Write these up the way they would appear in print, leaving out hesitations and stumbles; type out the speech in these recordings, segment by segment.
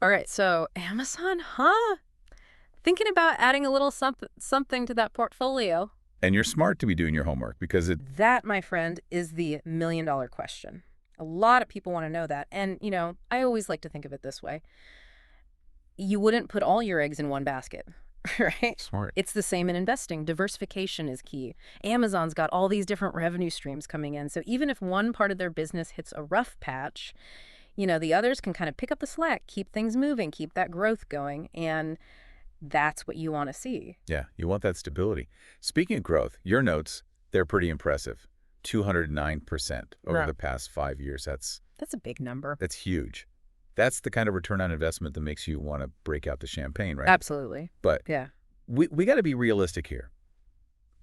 All right, so Amazon, huh? Thinking about adding a little something to that portfolio. And you're smart to be doing your homework because That, my friend, is the million-dollar question. A lot of people want to know that. And, I always like to think of it this way. You wouldn't put all your eggs in one basket, right? smart. It's the same in investing. Diversification is key. Amazon's got all these different revenue streams coming in. So even if one part of their business hits a rough patch, the others can kind of pick up the slack, keep things moving, keep that growth going. And that's what you want to see. Yeah, you want that stability. Speaking of growth, your notes, they're pretty impressive. 209% over Right. the past 5 years. That's a big number. That's huge. That's the kind of return on investment that makes you want to break out the champagne, right? Absolutely. But Yeah. we got to be realistic here.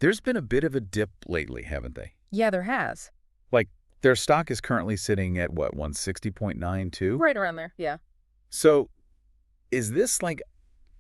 There's been a bit of a dip lately, haven't they? Yeah, there has. Like, their stock is currently sitting at, what, 160.92? Right around there. Yeah. So is this like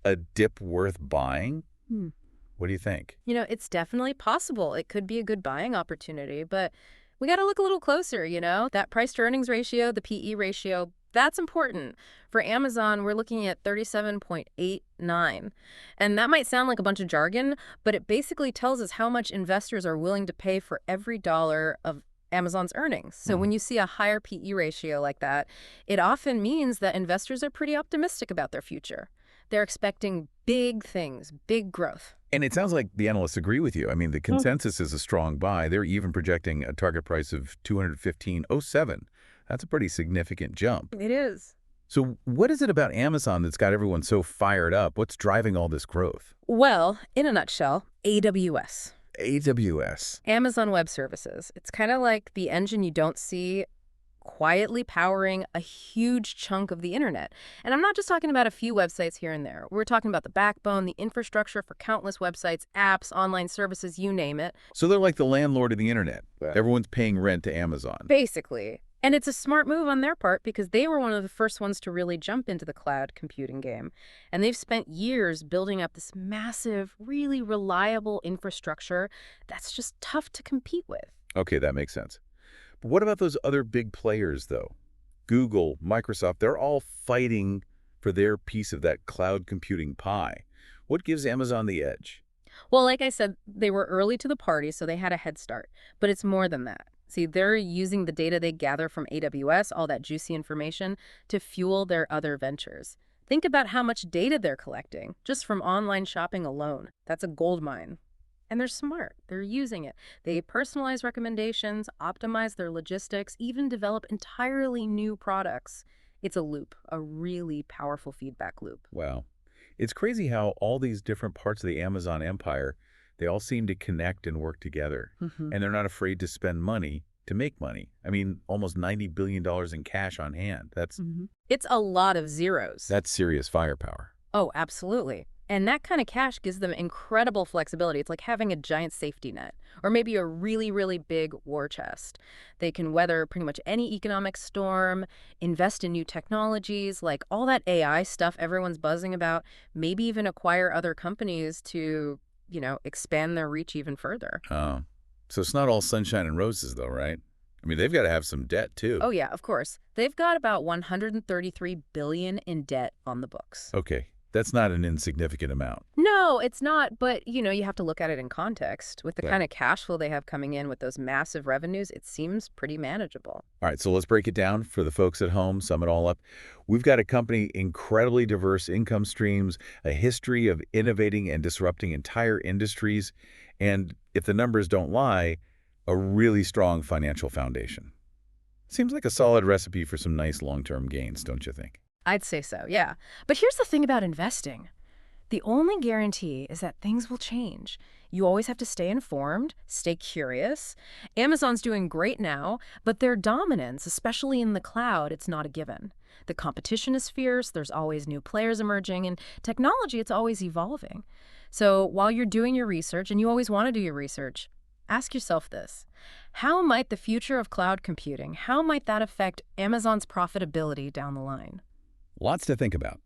a dip worth buying? Hmm. What do you think? It's definitely possible. It could be a good buying opportunity, but we got to look a little closer, That price to earnings ratio, the PE ratio, that's important. For Amazon, we're looking at 37.89. And that might sound like a bunch of jargon, but it basically tells us how much investors are willing to pay for every dollar of Amazon's earnings. So when you see a higher PE ratio like that, it often means that investors are pretty optimistic about their future. They're expecting big things, big growth. And it sounds like the analysts agree with you. I mean, the Mm. consensus is a strong buy. They're even projecting a target price of 215.07. That's a pretty significant jump. It is. So what is it about Amazon that's got everyone so fired up? What's driving all this growth? Well, in a nutshell, AWS, AWS. Amazon Web Services. It's kind of like the engine you don't see quietly powering a huge chunk of the internet. And I'm not just talking about a few websites here and there. We're talking about the backbone, the infrastructure for countless websites, apps, online services, you name it. So they're like the landlord of the internet. Yeah. Everyone's paying rent to Amazon. Basically. And it's a smart move on their part because they were one of the first ones to really jump into the cloud computing game. And they've spent years building up this massive, really reliable infrastructure that's just tough to compete with. Okay, that makes sense. But what about those other big players, though? Google, Microsoft, they're all fighting for their piece of that cloud computing pie. What gives Amazon the edge? Well, like I said, they were early to the party, so they had a head start. But it's more than that. See, they're using the data they gather from AWS, all that juicy information, to fuel their other ventures. Think about how much data they're collecting just from online shopping alone. That's a gold mine. And they're smart. They're using it. They personalize recommendations, optimize their logistics, even develop entirely new products. It's a loop, a really powerful feedback loop. Wow. It's crazy how all these different parts of the Amazon empire, they all seem to connect and work together. Mhm. And they're not afraid to spend money to make money. I mean, almost $90 billion in cash on hand. It's a lot of zeros. That's serious firepower. Oh, absolutely. And that kind of cash gives them incredible flexibility. It's like having a giant safety net or maybe a really, really big war chest. They can weather pretty much any economic storm, invest in new technologies, like all that AI stuff everyone's buzzing about, maybe even acquire other companies to, expand their reach even further. So it's not all sunshine and roses, though, right? I mean, they've got to have some debt, too. Oh, yeah, of course. They've got about 133 billion in debt on the books. Okay, that's not an insignificant amount. No, it's not, but you have to look at it in context. With the Yeah. kind of cash flow they have coming in with those massive revenues, it seems pretty manageable. All right, so let's break it down for the folks at home, sum it all up. We've got a company, incredibly diverse income streams, a history of innovating and disrupting entire industries, and if the numbers don't lie, a really strong financial foundation. Seems like a solid recipe for some nice long-term gains, don't you think? I'd say so, yeah. But here's the thing about investing. The only guarantee is that things will change. You always have to stay informed, stay curious. Amazon's doing great now, but their dominance, especially in the cloud, it's not a given. The competition is fierce, there's always new players emerging, and technology, it's always evolving. So while you're doing your research, and you always want to do your research, ask yourself this. How might the future of cloud computing, how might that affect Amazon's profitability down the line? Lots to think about.